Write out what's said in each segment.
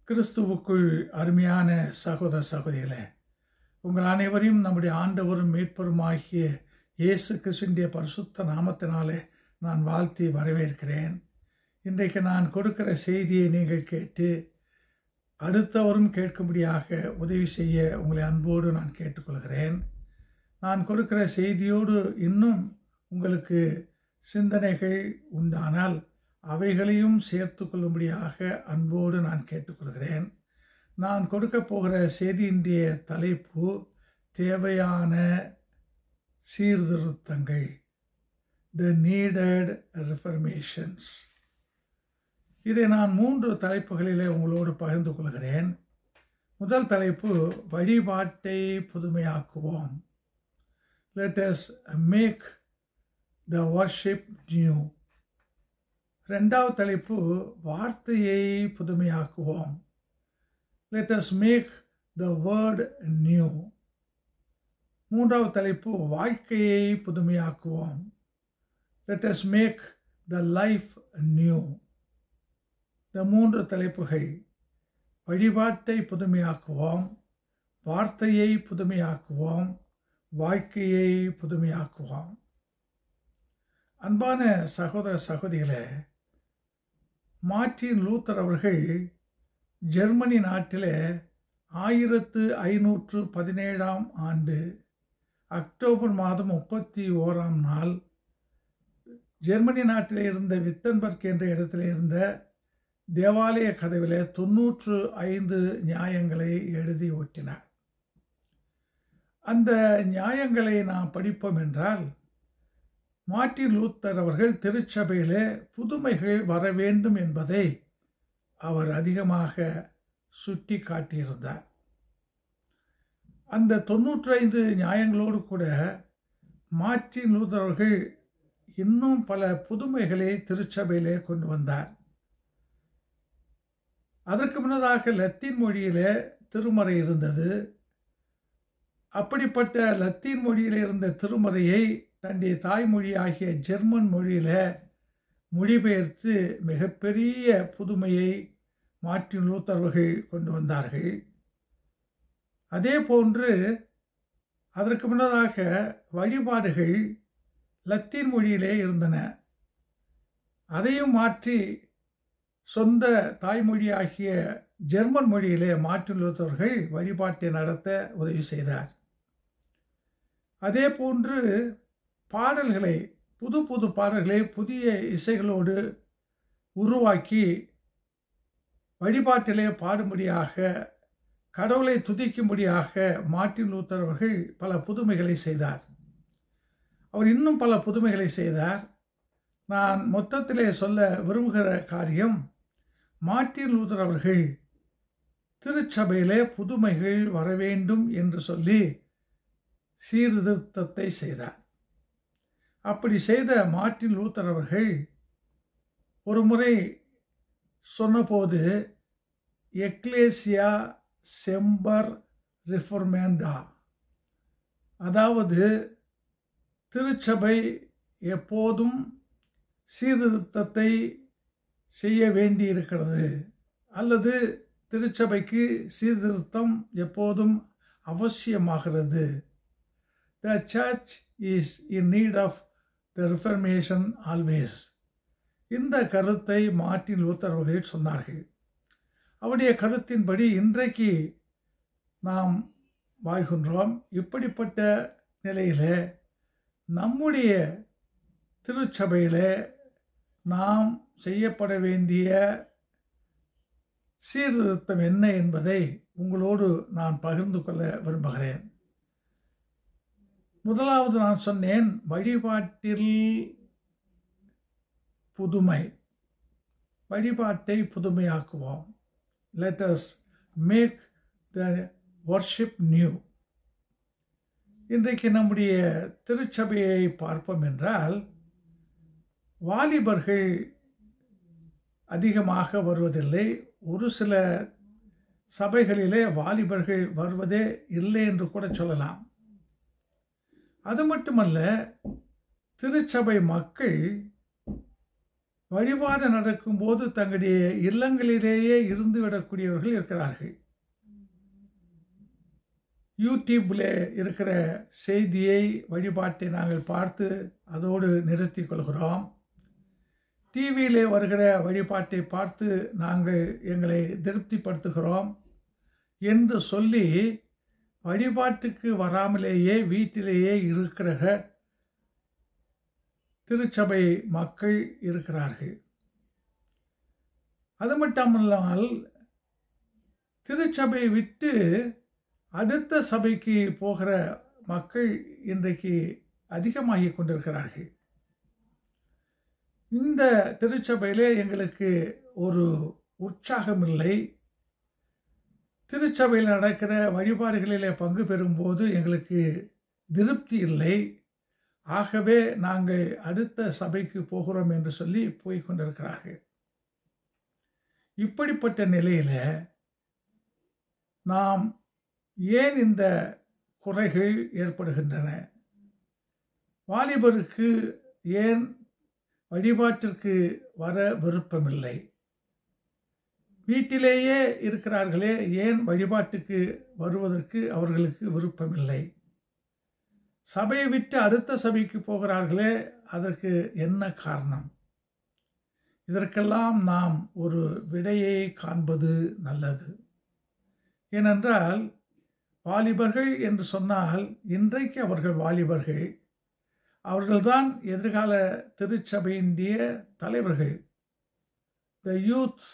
கிறிஸ்துவுக்குள் அருமையான சகோதர சகோதரிகளே, உங்கள் அனைவரையும் நம்முடைய ஆண்டவரும் மீட்பருமாகிய இயேசு கிறிஸ்துவின் பரிசுத்த நாமத்தினாலே நான் வாழ்த்தி வரவேற்கிறேன். இன்றைக்கு நான் கொடுக்கிற செய்தியை நீங்கள் கேட்டு அடுத்தவரும் கேட்கும்படியாக உதவி செய்ய உங்களை அன்போடு நான் கேட்டுக்கொள்கிறேன். நான் கொடுக்கிற செய்தியோடு இன்னும் உங்களுக்கு சிந்தனைகள் உண்டானால் அவைகளையும் சேர்த்து கொள்ளும்படியாக அன்போடு நான் கேட்டுக்கொள்கிறேன். நான் கொடுக்க போகிற செய்தியினுடைய தலைப்பு தேவையான சீர்திருத்தங்கள், த நீடட் ரிஃபர்மேஷன்ஸ். இதை நான் 3 தலைப்புகளிலே உங்களோடு பகிர்ந்து கொள்கிறேன். முதல் தலைப்பு வழிபாட்டை புதுமையாக்குவோம். Let us make the worship new. இரண்டாவது தலைப்பு வார்த்தையை புதுமையாக்குவோம். Let us make the word new. மூன்றாவது தலைப்பு வாழ்க்கையை புதுமையாக்குவோம். Let us make the life new. இந்த 3 தலைப்புகள் வழிபாட்டை புதுமையாக்குவோம், வார்த்தையை புதுமையாக்குவோம், வாழ்க்கையை புதுமையாக்குவோம். அன்பான சகோதர சகோதரிகளே, மார்ட்டின் லூத்தர் அவர்கள் ஜெர்மனி நாட்டிலே 1517 ஆண்டு அக்டோபர் மாதம் 31 நாள் ஜெர்மனி நாட்டிலே இருந்த வித்தன்பர்க் என்ற இடத்திலே இருந்த தேவாலய கதவிலே 95 நியாயங்களை எழுதி ஒட்டினார். அந்த நியாயங்களை நாம் படிப்போம் என்றால், மார்ட்டின் லூத்தர் அவர்கள் திருச்சபையிலே புதுமைகள் வர வேண்டும் என்பதை அவர் அதிகமாக சுட்டி காட்டியிருந்தார். அந்த 95 நியாயங்களோடு கூட மார்ட்டின் லூத்தர் அவர்கள் இன்னும் பல புதுமைகளை திருச்சபையிலே கொண்டு வந்தார். அதற்கு முன்னதாக லத்தீன் மொழியிலே திருமறை இருந்தது. அப்படிப்பட்ட லத்தீன் மொழியில் இருந்த திருமறையை தன்னுடைய தாய்மொழியாகிய ஜெர்மன் மொழியில் மொழிபெயர்த்து மிகப்பெரிய புதுமையை மார்ட்டின் லூத்தர் அவர்கள் கொண்டு வந்தார்கள். அதே போன்று அதற்கு முன்னதாக வழிபாடுகள் லத்தீன் மொழியிலே இருந்தன. அதையும் மாற்றி சொந்த தாய்மொழியாகிய ஜெர்மன் மொழியிலே மார்ட்டின் லூத்தர் அவர்கள் வழிபாட்டை நடத்த உதவி செய்தார். அதே போன்று பாடல்களை புது பாடல்களை புதிய இசைகளோடு உருவாக்கி வழிபாட்டிலே பாடும்படியாக, கடவுளை துதிக்கும்படியாக மார்ட்டின் லூத்தர் அவர்கள் பல புதுமைகளை செய்தார். அவர் இன்னும் பல புதுமைகளை செய்தார். நான் மொத்தத்திலே சொல்ல விரும்புகிற காரியம், மார்ட்டின் லூத்தர் அவர்கள் திருச்சபையிலே புதுமைகள் வர வேண்டும் என்று சொல்லி சீர்திருத்தத்தை செய்தார். அப்படி செய்த மார்ட்டின் லூத்தர் அவர்கள் ஒரு முறை சொன்னபோது, எக்லேசியா செம்பர் ரிஃபர்மேண்டா, அதாவது திருச்சபை எப்போதும் சீர்திருத்தத்தை செய்ய வேண்டியிருக்கிறது, அல்லது திருச்சபைக்கு சீர்திருத்தம் எப்போதும் அவசியமாகிறது. The church is in need of the reformation always. இந்த கருத்தை மார்ட்டின் லூத்தர் அவர்கள் சொன்னார்கள். அவருடைய கருத்தின்படி இன்றைக்கு நாம் வாழ்கின்றோம். இப்படிப்பட்ட நிலையிலே நம்முடைய திருச்சபையிலே நாம் செய்யப்பட வேண்டிய சீர்திருத்தம் என்ன என்பதை உங்களோடு நான் பகிர்ந்து கொள்ள விரும்புகிறேன். முதலாவது நான் சொன்னேன், வழிபாட்டில் புதுமை, வழிபாட்டை புதுமையாக்குவோம். Let us make the worship new. இன்றைக்கு நம்முடைய திருச்சபையை பார்ப்போம் என்றால், வாலிபர்கள் அதிகமாக வருவதில்லை. ஒரு சில சபைகளிலே வாலிபர்கள் வருவதே இல்லை என்று கூட சொல்லலாம். அது மட்டுமல்ல, திருச்சபை மக்கள் வழிபாடு நடக்கும்போது தங்களுடைய இல்லங்களிலேயே இருந்து விடக்கூடியவர்கள் இருக்கிறார்கள். யூடியூப்பில் இருக்கிற செய்தியை, வழிபாட்டை நாங்கள் பார்த்து அதோடு நிறுத்தி கொள்கிறோம். டிவியிலே வருகிற வழிபாட்டை பார்த்து நாங்கள் எங்களை திருப்திப்படுத்துகிறோம் என்று சொல்லி வழிபாட்டுக்கு வராமலேயே வீட்டிலேயே இருக்கிற திருச்சபை மக்கள் இருக்கிறார்கள். அது மட்டுமல்லாமல் திருச்சபையை விட்டு அடுத்த சபைக்கு போகிற மக்கள் இன்றைக்கு அதிகமாகி கொண்டிருக்கிறார்கள். இந்த திருச்சபையிலே எங்களுக்கு ஒரு உற்சாகம் இல்லை. திருச்சபையில் நடக்கிற வழிபாடுகளிலே பங்கு பெறும்போது எங்களுக்கு திருப்தி இல்லை. ஆகவே நாங்கள் அடுத்த சபைக்கு போகிறோம் என்று சொல்லி போய்கொண்டிருக்கிறார்கள். இப்படிப்பட்ட நிலையில நாம் ஏன் இந்த குறைகள் ஏற்படுகின்றன? வாலிபருக்கு ஏன் வழிபாட்டிற்கு வர விருப்பமில்லை? வீட்டிலேயே இருக்கிறார்களே, ஏன் வழிபாட்டுக்கு வருவதற்கு அவர்களுக்கு விருப்பமில்லை? சபையை விட்டு அடுத்த சபைக்கு போகிறார்களே, அதற்கு என்ன காரணம்? இதற்கெல்லாம் நாம் ஒரு விடையை காண்பது நல்லது. ஏனென்றால் வாலிபர்கள் என்று சொன்னால் இன்றைக்கு அவர்கள் வாலிபர்கள், அவர்கள்தான் எதிர்கால திருச்சபையினுடைய தலைவர்கள். The youth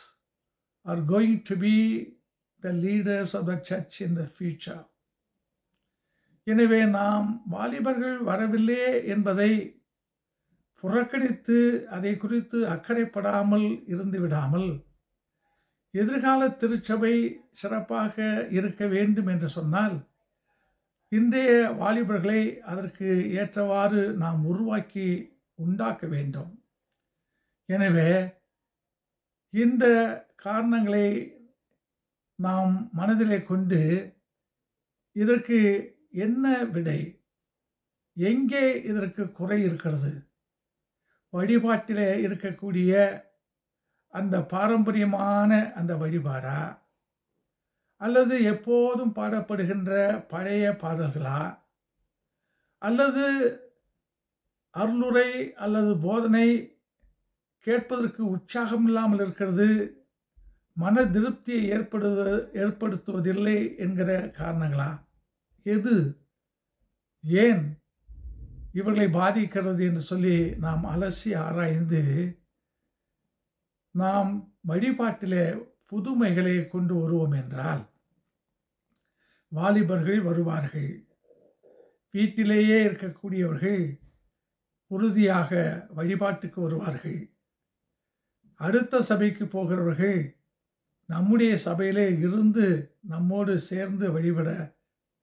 are going to be the leaders of the church in the future. எனவே நாம் வாலிபர்கள் வரவில்லை என்பதை புறக்கணித்து அதை குறித்து அக்கறைப்படாமல் இருந்து விடாமல், எதிர்கால திருச்சபை சிறப்பாக இருக்க வேண்டும் என்று சொன்னால் இன்றைய வாலிபர்களை அதற்கு ஏற்றவாறு நாம் உண்டாக்க வேண்டும். எனவே இந்த காரணங்களை நாம் மனதிலே கொண்டு இதற்கு என்ன விடை, எங்கே இதற்கு குறை இருக்கிறது? வழிபாட்டிலே இருக்கக்கூடிய அந்த பாரம்பரியமான அந்த வழிபாடா, அல்லது எப்போதும் பாடப்படுகின்ற பழைய பாடல்களா, அல்லது அருளுரை அல்லது போதனை கேட்பதற்கு உற்சாகம் இல்லாமல் இருக்கிறது, மன திருப்தியை ஏற்படுத்துவதில்லை என்கிற காரணங்களா? எது ஏன் இவர்களை பாதிக்கிறது என்று சொல்லி நாம் அலசி ஆராய்ந்து நாம் வழிபாட்டிலே புதுமைகளை கொண்டு வருவோம் என்றால் வாலிபர்கள் வருவார்கள். வீட்டிலேயே இருக்கக்கூடியவர்கள் உறுதியாக வழிபாட்டுக்கு வருவார்கள். அடுத்த சபைக்கு போகிறவர்கள் நம்முடைய சபையிலே இருந்து நம்மோடு சேர்ந்து வழிபட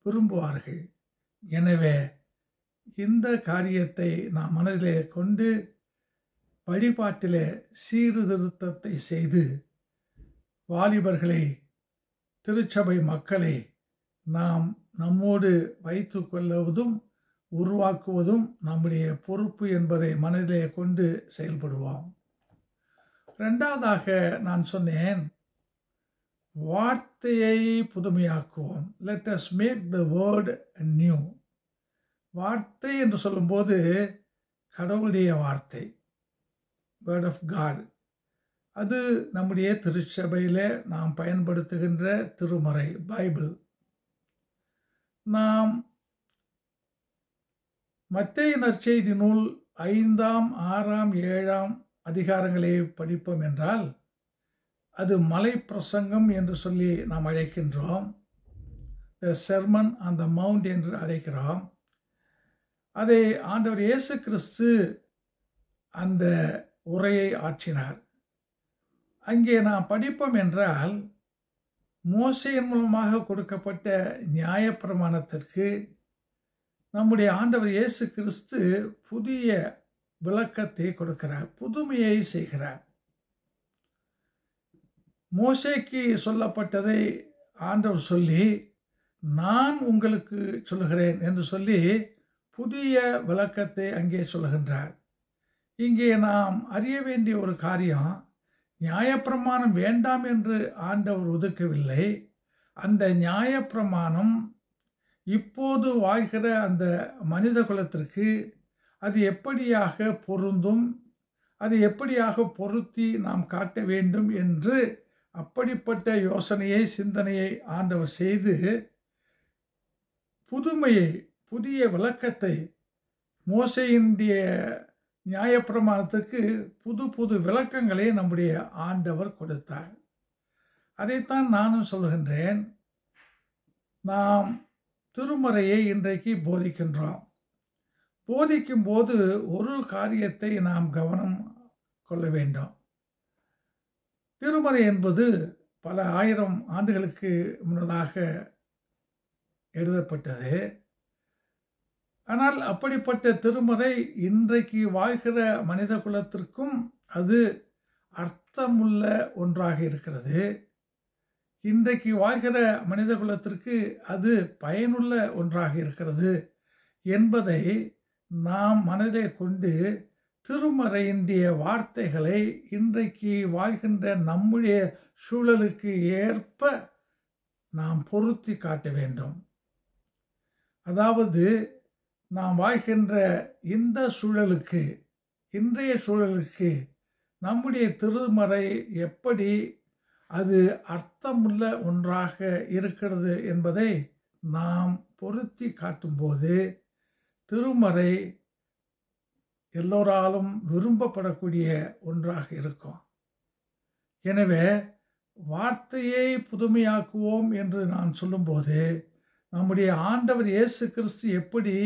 விரும்புவார்கள். எனவே இந்த காரியத்தை நாம் மனதிலே கொண்டு வழிபாட்டிலே சீர்திருத்தத்தை செய்து வாலிபர்களை, திருச்சபை மக்களை நாம் நம்மோடு வைத்து கொள்வதும் உருவாக்குவதும் நம்முடைய பொறுப்பு என்பதை மனதிலே கொண்டு செயல்படுவோம். இரண்டாவதாக நான் சொன்னேன், வார்த்தையை புதுமையாக்குவோம். Let us make the word new. வார்த்தை என்று சொல்லும்போது கடவுளுடைய வார்த்தை, வேர்ட் ஆஃப் காட். அது நம்முடைய திருச்சபையில் நாம் பயன்படுத்துகின்ற திருமறை, பைபிள். நாம் மத்தேயு நற்செய்தி நூல் 5ஆம் 6ஆம் 7ஆம் அதிகாரங்களை படிப்போம் என்றால் அது மலை பிரசங்கம் என்று சொல்லி நாம் அழைக்கின்றோம். The Sermon on the Mount என்று அழைக்கிறோம். அதை ஆண்டவர் இயேசு கிறிஸ்து அந்த உரையை ஆற்றினார். அங்கே நாம் படிப்போம் என்றால் மோசேயின் மூலமாக கொடுக்கப்பட்ட நியாயப்பிரமாணத்திற்கு நம்முடைய ஆண்டவர் இயேசு கிறிஸ்து புதிய விளக்கத்தை கொடுக்கிறார், புதுமையை செய்கிறார். மோசேக்கு சொல்லப்பட்டதை ஆண்டவர் சொல்லி நான் உங்களுக்கு சொல்லுகிறேன் என்று சொல்லி புதிய விளக்கத்தை அங்கே சொல்லுகின்றார். இங்கே நாம் அறிய வேண்டிய ஒரு காரியம், நியாயப்பிரமாணம் வேண்டாம் என்று ஆண்டவர் ஒதுக்கவில்லை. அந்த நியாயப்பிரமாணம் இப்போது வாழ்கிற அந்த மனித குலத்திற்கு அது எப்படியாக பொருந்தும், அது எப்படியாக பொருத்தி நாம் காட்ட வேண்டும் என்று அப்படிப்பட்ட யோசனையை, சிந்தனையை ஆண்டவர் செய்து புதுமையை, புதிய விளக்கத்தை, மோசேயினுடைய நியாயப்பிரமாணத்துக்கு புது புது விளக்கங்களை நம்முடைய ஆண்டவர் கொடுத்தார். அதைத்தான் நானும் சொல்கின்றேன். நாம் திருமறையை இன்றைக்கு போதிக்கின்றோம். போதிக்கும் போது ஒரு காரியத்தை நாம் கவனம் கொள்ள வேண்டும். திருமறை என்பது பல ஆயிரம் ஆண்டுகளுக்கு முன்னதாக எழுதப்பட்டது. ஆனால் அப்படிப்பட்ட திருமறை இன்றைக்கு வாழ்கிற மனித குலத்திற்கும் அது அர்த்தமுள்ள ஒன்றாக இருக்கிறது. இன்றைக்கு வாழ்கிற மனித குலத்திற்கு அது பயனுள்ள ஒன்றாக இருக்கிறது என்பதை நாம் மனதிலே கொண்டு திருமறையினுடைய வார்த்தைகளை இன்றைக்கு வாழ்கின்ற நம்முடைய சூழலுக்கு ஏற்ப நாம் பொருத்தி காட்ட வேண்டும். அதாவது நாம் வாழ்கின்ற இந்த சூழலுக்கு, இன்றைய சூழலுக்கு நம்முடைய திருமறை எப்படி அது அர்த்தமுள்ள ஒன்றாக இருக்கிறது என்பதை நாம் பொருத்தி காட்டும்போது திருமறை எல்லோராலும் விரும்பப்படக்கூடிய ஒன்றாக இருக்கும். எனவே வார்த்தையை புதுமையாக்குவோம் என்று நான் சொல்லும்போது, நம்முடைய ஆண்டவர் இயேசு கிறிஸ்து எப்படி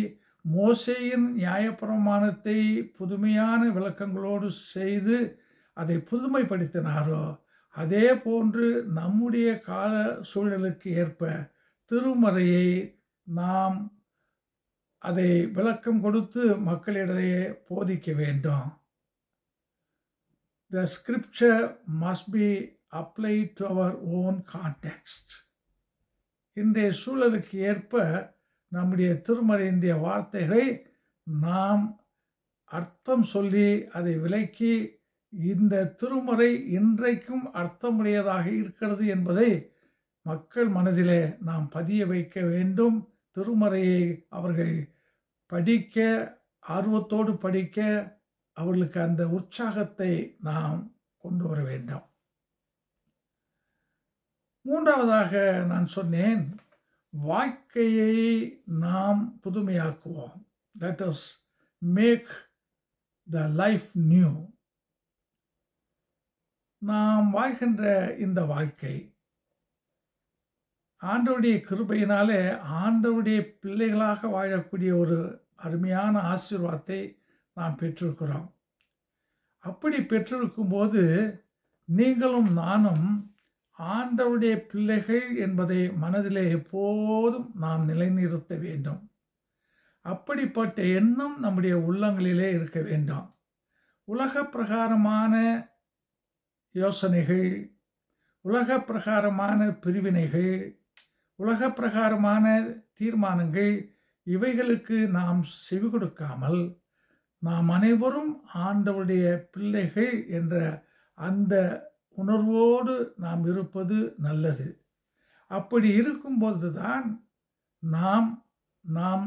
மோசேயின் நியாயப்பிரமாணத்தை புதுமையான விளக்கங்களோடு செய்து அதை புதுமைப்படுத்தினாரோ, அதே போன்று நம்முடைய கால சூழலுக்கு ஏற்ப திருமறையை நாம் அதை விளக்கம் கொடுத்து மக்களிடையே போதிக்க வேண்டும். The scripture must be applied to our own context. இன்றைய சூழலுக்கு ஏற்ப நம்முடைய திருமறையினுடைய வார்த்தைகளை நாம் அர்த்தம் சொல்லி அதை விளக்கி, இந்த திருமறை இன்றைக்கும் அர்த்தமுடையதாக இருக்கிறது என்பதை மக்கள் மனதிலே நாம் பதிய வைக்க வேண்டும். திருமறையை அவர்கள் படிக்க, ஆர்வத்தோடு படிக்க, அவர்களுக்கு அந்த உற்சாகத்தை நாம் கொண்டு வர வேண்டும். மூன்றாவதாக நான் சொன்னேன், வாழ்க்கையை நாம் புதுமையாக்குவோம். Let us make the life new. நாம் வாழ்கின்ற இந்த வாழ்க்கை ஆண்டவருடைய கிருபையினாலே ஆண்டவருடைய பிள்ளைகளாக வாழக்கூடிய ஒரு அருமையான ஆசீர்வாதத்தை நாம் பெற்றிருக்கிறோம். அப்படி பெற்றிருக்கும் போது நீங்களும் நானும் ஆண்டவருடைய பிள்ளைகள் என்பதை மனதிலே எப்போதும் நாம் நிலைநிறுத்த வேண்டும். அப்படிப்பட்ட எண்ணம் நம்முடைய உள்ளங்களிலே இருக்க வேண்டும். உலக பிரகாரமான யோசனைகள், உலக பிரகாரமான பிரிவினைகள், உலக பிரகாரமான தீர்மானங்கள், இவைகளுக்கு நாம் செவி கொடுக்காமல் நாம் அனைவரும் ஆண்டவருடைய பிள்ளைகள் என்ற அந்த உணர்வோடு நாம் இருப்பது நல்லது. அப்படி இருக்கும்போது தான் நாம்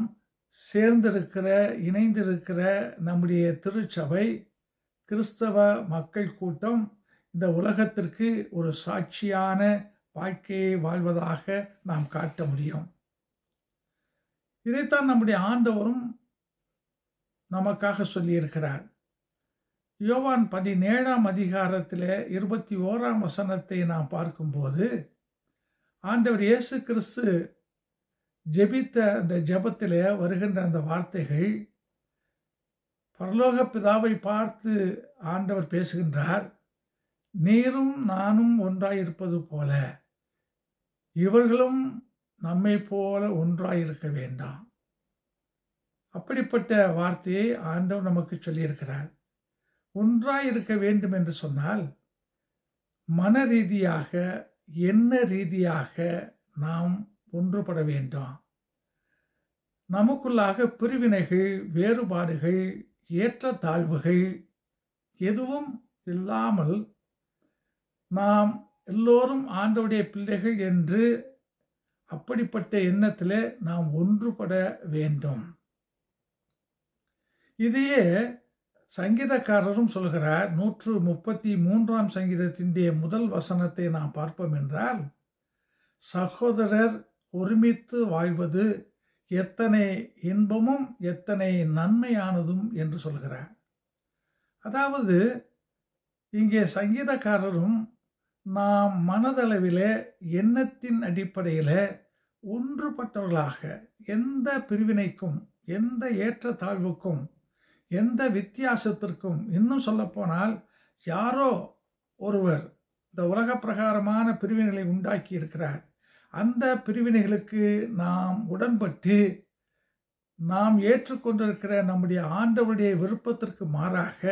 சேர்ந்திருக்கிற, இணைந்திருக்கிற நம்முடைய திருச்சபை, கிறிஸ்தவ மக்கள் கூட்டம் இந்த உலகத்திற்கு ஒரு சாட்சியான வாழ்க்கையை வாழ்வதாக நாம் காட்ட முடியும். இதைத்தான் நம்முடைய ஆண்டவரும் நமக்காக சொல்லியிருக்கிறார். யோவான் 17ஆம் அதிகாரத்தில் 21ஆம் வசனத்தை நாம் பார்க்கும்போது, ஆண்டவர் இயேசு கிறிஸ்து ஜெபித்த அந்த ஜெபத்தில் வருகின்ற அந்த வார்த்தைகள், பரலோக பிதாவை பார்த்து ஆண்டவர் பேசுகின்றார். நீரும் நானும் ஒன்றாயிருப்பது போல இவர்களும் நம்மை போல ஒன்றாயிருக்க வேண்டாம். அப்படிப்பட்ட வார்த்தையை ஆண்டவர் நமக்கு சொல்லியிருக்கிறார். ஒன்றாயிருக்க வேண்டும் என்று சொன்னால் மன ரீதியாக, எண்ண ரீதியாக நாம் ஒன்றுபட வேண்டும். நமக்குள்ளாக பிரிவினைகள், வேறுபாடுகள், ஏற்றத்தாழ்வுகள் எதுவும் இல்லாமல் நாம் எல்லோரும் ஆண்டவருடைய பிள்ளைகள் என்று அப்படிப்பட்ட எண்ணத்திலே நாம் ஒன்றுபட வேண்டும். இதையே சங்கீதக்காரரும் சொல்கிறார். 133 சங்கீதத்தினுடைய முதல் வசனத்தை நாம் பார்ப்போம் என்றால், சகோதரர் ஒருமித்து வாழ்வது எத்தனை இன்பமும் எத்தனை நன்மையானதும் என்று சொல்கிறார். அதாவது இங்கே சங்கீதக்காரரும் நாம் மனதளவிலே எண்ணத்தின் அடிப்படையில் ஒன்றுபட்டவர்களாக எந்த பிரிவினைக்கும் எந்த ஏற்றத்தாழ்வுக்கும் எந்த வித்தியாசத்திற்கும், இன்னும் சொல்லப்போனால் யாரோ ஒருவர் இந்த உலக பிரகாரமான பிரிவினைகளை உண்டாக்கி இருக்கிறார், அந்த பிரிவினைகளுக்கு நாம் உடன்பட்டு நாம் ஏற்றுக்கொண்டிருக்கிற நம்முடைய ஆண்டவருடைய விருப்பத்திற்கு மாறாக,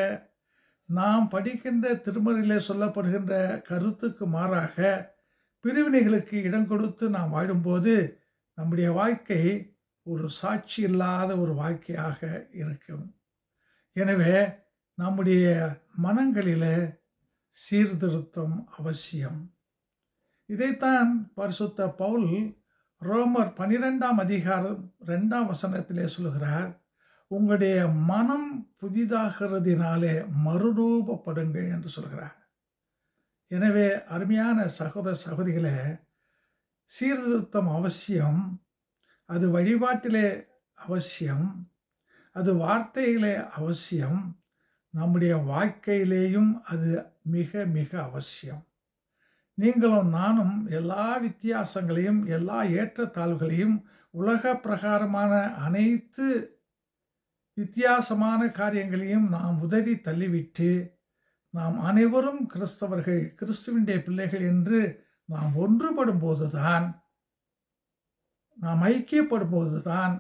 நாம் படிக்கின்ற திருமறையிலே சொல்லப்படுகின்ற கருத்துக்கு மாறாக பிரிவினைகளுக்கு இடம் கொடுத்து நாம் வாழும்போது நம்முடைய வாழ்க்கை ஒரு சாட்சி இல்லாத ஒரு வாழ்க்கையாக இருக்கும். எனவே நம்முடைய மனங்களில் சீர்திருத்தம் அவசியம். இதைத்தான் பரிசுத்த பவுல் ரோமர் 12 சொல்கிறார், உங்களுடைய மனம் புதிதாகிறதினாலே மறுரூபப்படுங்கள் என்று சொல்கிறார். எனவே அருமையான சகோதர சகோதரிகளே, சீர்திருத்தம் அவசியம். அது வழிபாட்டிலே அவசியம், அது வார்த்தைகளே அவசியம், நம்முடைய வாழ்க்கையிலேயும் அது மிக மிக அவசியம். நீங்களும் நானும் எல்லா வித்தியாசங்களையும் எல்லா ஏற்றத்தாழ்வுகளையும் உலக பிரகாரமான அனைத்து வித்தியாசமான காரியங்களையும் நாம் உதறி தள்ளிவிட்டு நாம் அனைவரும் கிறிஸ்தவர்கள், கிறிஸ்துவினுடைய பிள்ளைகள் என்று நாம் ஒன்றுபடும் போதுதான், நாம் ஐக்கியப்படும் போதுதான்,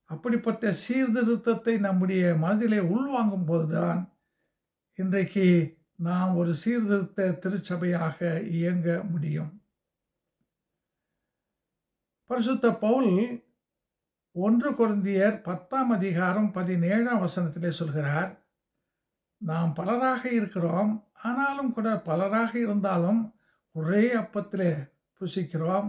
அப்படிப்பட்ட சீர்திருத்தத்தை நம்முடைய மனதிலே உள்வாங்கும் போதுதான் இன்றைக்கு நாம் ஒரு சீர்திருத்த திருச்சபையாக இயங்க முடியும். பரிசுத்த பவுல் 1 கொரிந்தியர் 10:17 சொல்கிறார், நாம் பலராக இருக்கிறோம், ஆனாலும் கூட பலராக இருந்தாலும் ஒரே அப்பத்திலே புசிக்கிறோம்,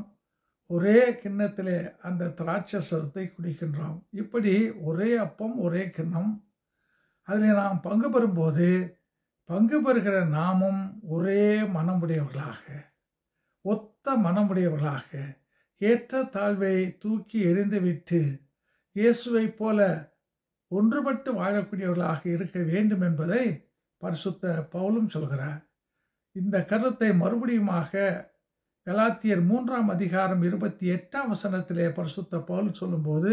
ஒரே கிண்ணத்திலே அந்த திராட்சரசத்தை குடிக்கின்றோம். இப்படி ஒரே அப்பம் ஒரே கிண்ணம், அதில் நாம் பங்கு பெறும்போது பங்கு பெறுகிற நாமும் ஒரே மனமுடையவர்களாக, ஒத்த மனமுடையவர்களாக, ஏற்ற தாழ்வை தூக்கி எறிந்துவிட்டு இயேசுவை போல ஒன்றுபட்டு வாழக்கூடியவர்களாக இருக்க வேண்டும் என்பதை பரிசுத்த பவுலும் சொல்கிறார். இந்த கருத்தை மறுபடியுமாக கலாத்தியர் 3:28 பரிசுத்த பவுல் சொல்லும்போது,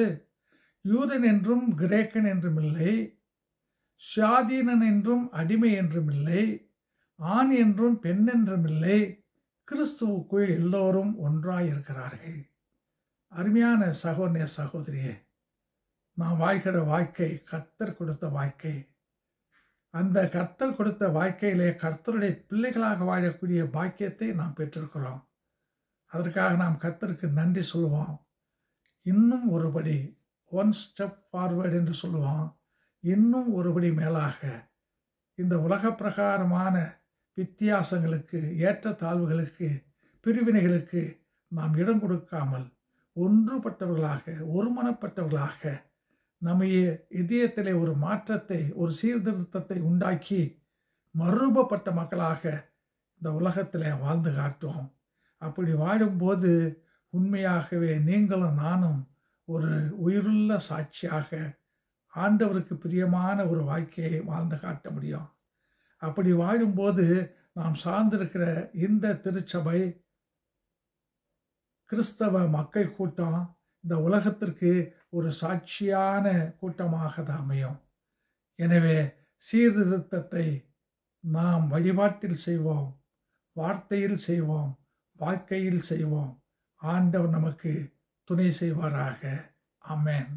யூதன் என்றும் கிரேக்கன் என்றும் இல்லை, சுயாதீனன் என்றும் அடிமை என்றும் இல்லை, ஆண் என்றும் பெண் என்றும் இல்லை, கிறிஸ்துவுக்குள் எல்லோரும் ஒன்றாயிருக்கிறார்கள். அருமையான சகோதர சகோதரியே, நாம் வாழ்கிற வாழ்க்கை கர்த்தர் கொடுத்த வாழ்க்கை. அந்த கர்த்தர் கொடுத்த வாழ்க்கையிலே கர்த்தருடைய பிள்ளைகளாக வாழக்கூடிய பாக்கியத்தை நாம் பெற்றிருக்கிறோம். அதற்காக நாம் கர்த்தருக்கு நன்றி சொல்லுவோம். இன்னும் ஒருபடி, 1 ஸ்டெப் ஃபார்வர்டு என்று சொல்லுவோம், இன்னும் ஒருபடி மேலாக இந்த உலக பிரகாரமான வித்தியாசங்களுக்கு, ஏற்றத்தாழ்வுகளுக்கு, பிரிவினைகளுக்கு நாம் இடம் கொடுக்காமல் ஒன்றுபட்டவர்களாக, ஒருமனப்பட்டவர்களாக, நம்முடைய இதயத்திலே ஒரு மாற்றத்தை, ஒரு சீர்திருத்தத்தை உண்டாக்கி மறுரூபப்பட்ட மக்களாக இந்த உலகத்தில் வாழ்ந்து காட்டுவோம். அப்படி வாழும்போது உண்மையாகவே நீங்களும் நானும் ஒரு உயிருள்ள சாட்சியாக ஆண்டவருக்கு பிரியமான ஒரு வாழ்க்கையை வாழ்ந்து காட்ட முடியும். அப்படி வாழும்போது நாம் சார்ந்திருக்கிற இந்த திருச்சபை, கிறிஸ்தவ மக்கள் கூட்டம் இந்த உலகத்திற்கு ஒரு சாட்சியான கூட்டமாக தான் அமையும். எனவே சீர்திருத்தத்தை நாம் வழிபாட்டில் செய்வோம், வார்த்தையில் செய்வோம், வாழ்க்கையில் செய்வோம். ஆண்டவர் நமக்கு துணை செய்வாராக. ஆமென்.